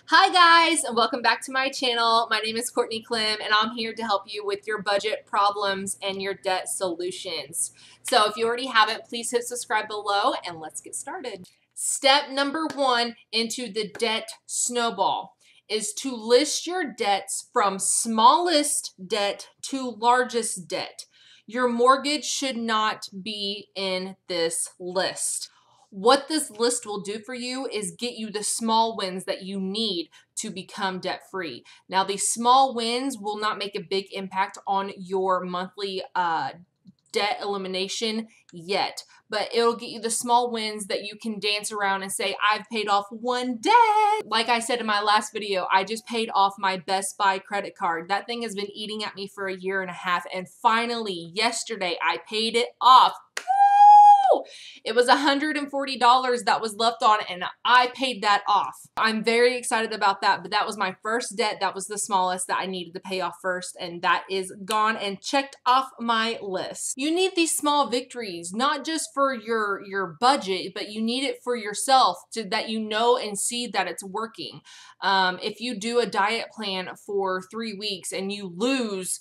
Hi guys, and welcome back to my channel. My name is Courtney Clem, and I'm here to help you with your budget problems and your debt solutions. So if you already haven't, please hit subscribe below and let's get started. Step number one into the debt snowball is to list your debts from smallest debt to largest debt. Your mortgage should not be in this list. What this list will do for you is get you the small wins that you need to become debt free. Now, these small wins will not make a big impact on your monthly debt elimination yet, but it'll get you the small wins that you can dance around and say, I've paid off one debt. Like I said in my last video, I just paid off my Best Buy credit card. That thing has been eating at me for a year and a half, and finally yesterday I paid it off. It was $140 that was left on it, and I paid that off. I'm very excited about that, but that was my first debt. That was the smallest that I needed to pay off first, and that is gone and checked off my list. You need these small victories, not just for your budget, but you need it for yourself so that you know and see that it's working. If you do a diet plan for 3 weeks and you lose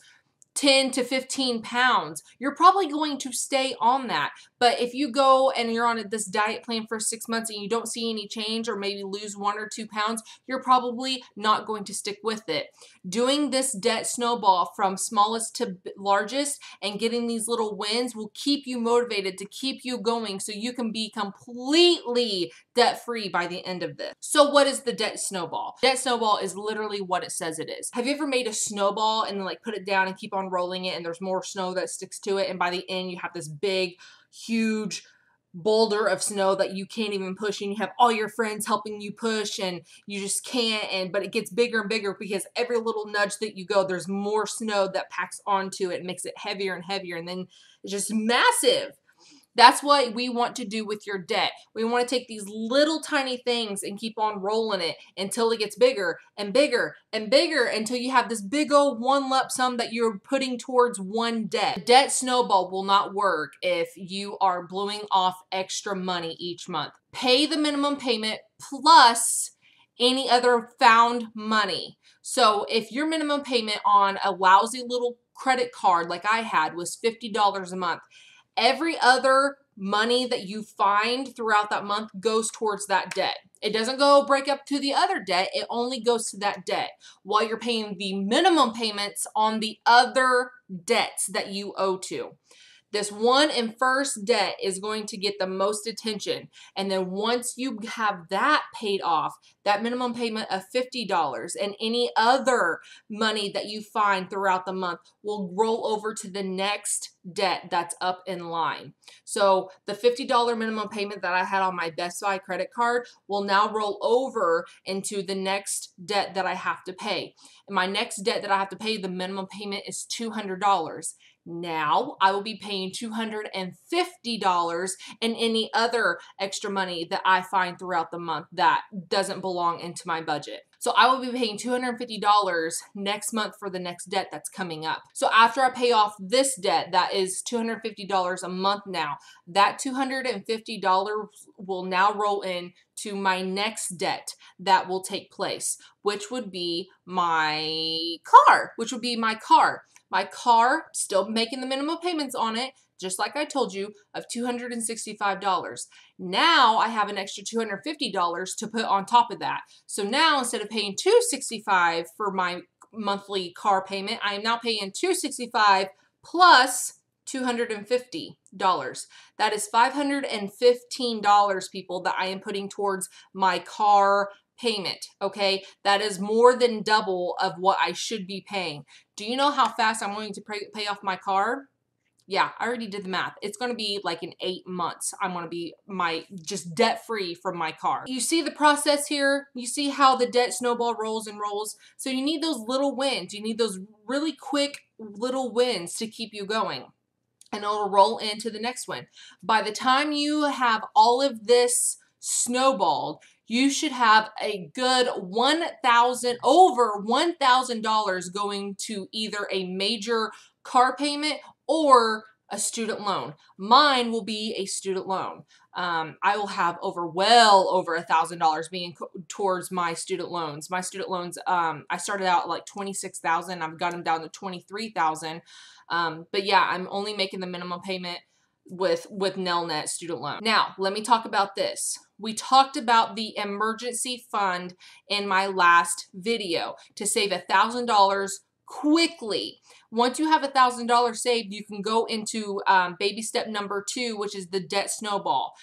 10 to 15 pounds, you're probably going to stay on that. But if you go and you're on this diet plan for 6 months and you don't see any change, or maybe lose 1 or 2 pounds, you're probably not going to stick with it. Doing this debt snowball from smallest to largest and getting these little wins will keep you motivated to keep you going so you can be completely debt free by the end of this. So what is the debt snowball? Debt snowball is literally what it says it is. Have you ever made a snowball and then like put it down and keep on rolling it, and there's more snow that sticks to it, and by the end you have this big huge boulder of snow that you can't even push, and you have all your friends helping you push and you just can't, but it gets bigger and bigger because every little nudge that you go, there's more snow that packs onto it and makes it heavier and heavier, and then it's just massive. That's what we want to do with your debt. We want to take these little tiny things and keep on rolling it until it gets bigger and bigger and bigger until you have this big old one lump sum that you're putting towards one debt. The debt snowball will not work if you are blowing off extra money each month. Pay the minimum payment plus any other found money. So if your minimum payment on a lousy little credit card like I had was $50 a month, every other money that you find throughout that month goes towards that debt. It doesn't go break up to the other debt. It only goes to that debt while you're paying the minimum payments on the other debts that you owe to. This one and first debt is going to get the most attention. And then once you have that paid off, that minimum payment of $50 and any other money that you find throughout the month will roll over to the next debt that's up in line. So the $50 minimum payment that I had on my Best Buy credit card will now roll over into the next debt that I have to pay. And my next debt that I have to pay, the minimum payment is $200. Now I will be paying $250 and any other extra money that I find throughout the month that doesn't belong into my budget. So I will be paying $250 next month for the next debt that's coming up. So after I pay off this debt, that is $250 a month now, that $250 will now roll in to my next debt that will take place, which would be my car, My car, still making the minimum payments on it, just like I told you, of $265. Now I have an extra $250 to put on top of that. So now instead of paying $265 for my monthly car payment, I am now paying $265 plus $250. That is $515, people, that I am putting towards my car payment, okay? That is more than double of what I should be paying. Do you know how fast I'm going to pay off my car? Yeah, I already did the math. It's going to be like in 8 months. I'm going to be just debt free from my car. You see the process here? You see how the debt snowball rolls and rolls? So you need those little wins. You need those really quick little wins to keep you going. And it'll roll into the next one. By the time you have all of this snowballed, you should have a good over $1,000 going to either a major car payment or a student loan. Mine will be a student loan. I will have well over $1,000 being towards my student loans. My student loans, I started out at like 26,000. I've got them down to 23,000. But yeah, I'm only making the minimum payment with Nelnet student loan. Now, let me talk about this. We talked about the emergency fund in my last video to save $1,000 quickly. Once you have $1,000 saved, you can go into baby step number 2, which is the debt snowball.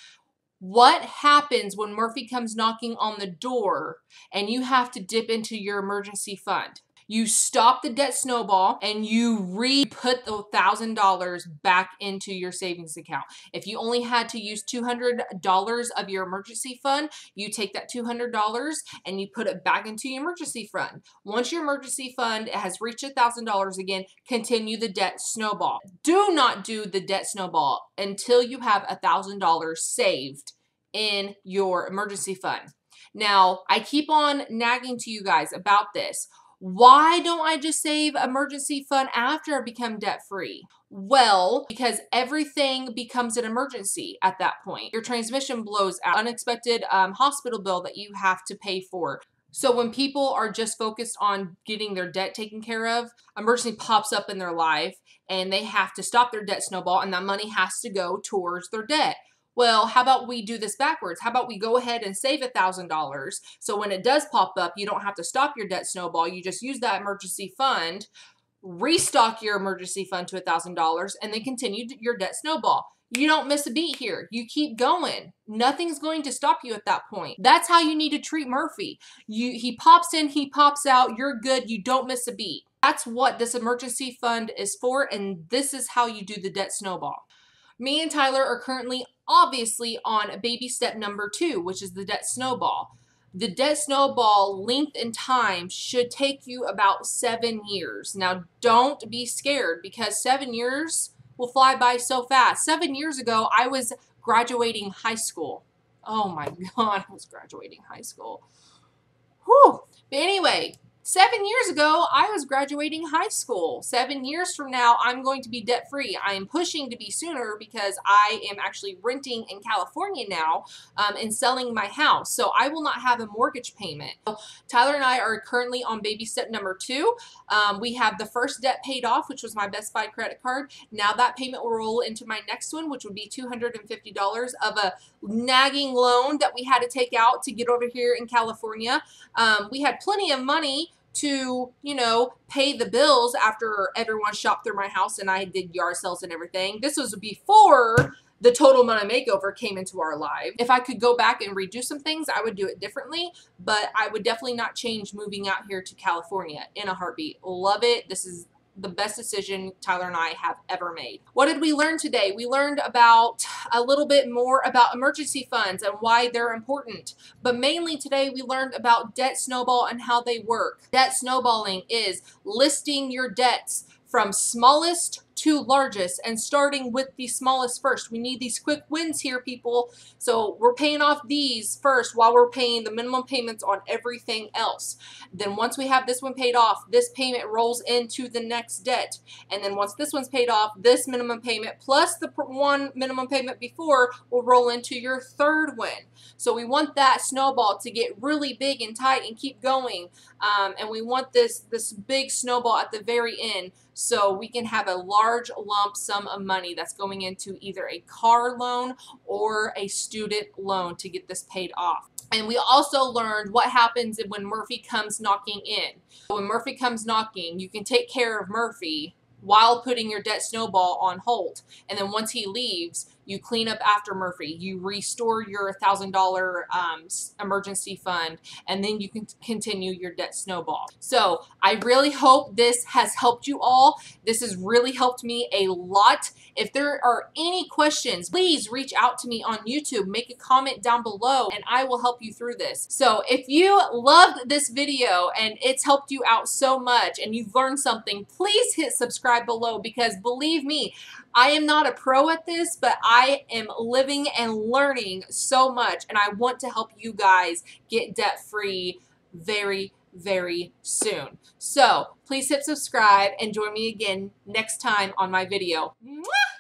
What happens when Murphy comes knocking on the door and you have to dip into your emergency fund? You stop the debt snowball and you put the $1,000 back into your savings account. If you only had to use $200 of your emergency fund, you take that $200 and you put it back into your emergency fund. Once your emergency fund has reached $1,000 again, continue the debt snowball. Do not do the debt snowball until you have $1,000 saved in your emergency fund. Now, I keep on nagging to you guys about this. Why don't I just save emergency fund after I become debt free? Well, because everything becomes an emergency at that point. Your transmission blows out, unexpected hospital bill that you have to pay for. So when people are just focused on getting their debt taken care of, emergency pops up in their life and they have to stop their debt snowball, and that money has to go towards their debt. Well, how about we do this backwards? How about we go ahead and save $1,000 so when it does pop up, you don't have to stop your debt snowball. You just use that emergency fund, restock your emergency fund to $1,000, and then continue your debt snowball. You don't miss a beat here. You keep going. Nothing's going to stop you at that point. That's how you need to treat Murphy. He pops in, he pops out, you're good, you don't miss a beat. That's what this emergency fund is for, and this is how you do the debt snowball. Me and Tyler are currently obviously on baby step number 2, which is the debt snowball. The debt snowball length and time should take you about 7 years. Now, don't be scared because 7 years will fly by so fast. 7 years ago, I was graduating high school. Oh my God, I was graduating high school. Whew. But anyway, 7 years ago, I was graduating high school. 7 years from now, I'm going to be debt free. I am pushing to be sooner because I am actually renting in California now and selling my house. So I will not have a mortgage payment. So Tyler and I are currently on baby step number 2. We have the first debt paid off, which was my Best Buy credit card. Now that payment will roll into my next one, which would be $250 of a nagging loan that we had to take out to get over here in California. We had plenty of money to, you know, pay the bills after everyone shopped through my house and I did yard sales and everything. This was before the Total Money Makeover came into our life. If I could go back and redo some things, I would do it differently, but I would definitely not change moving out here to California in a heartbeat. Love it. This is the best decision Tyler and I have ever made. What did we learn today? We learned about a little bit more about emergency funds and why they're important. But mainly today we learned about debt snowball and how they work. Debt snowballing is listing your debts from smallest to largest and starting with the smallest first. We need these quick wins here, people. So we're paying off these first while we're paying the minimum payments on everything else. Then once we have this one paid off, this payment rolls into the next debt. And then once this one's paid off, this minimum payment plus the one minimum payment before will roll into your third win. So we want that snowball to get really big and tight and keep going. And we want this big snowball at the very end so we can have a large lump sum of money that's going into either a car loan or a student loan to get this paid off. And we also learned what happens when Murphy comes knocking in. When Murphy comes knocking, you can take care of Murphy while putting your debt snowball on hold. And then once he leaves, you clean up after Murphy. You restore your $1,000 emergency fund, and then you can continue your debt snowball. So I really hope this has helped you all. This has really helped me a lot. If there are any questions, please reach out to me on YouTube. Make a comment down below, and I will help you through this. So if you loved this video and it's helped you out so much and you've learned something, please hit subscribe below, because believe me, I am not a pro at this, but I am living and learning so much, and I want to help you guys get debt-free very, very soon. So please hit subscribe and join me again next time on my video. Mwah!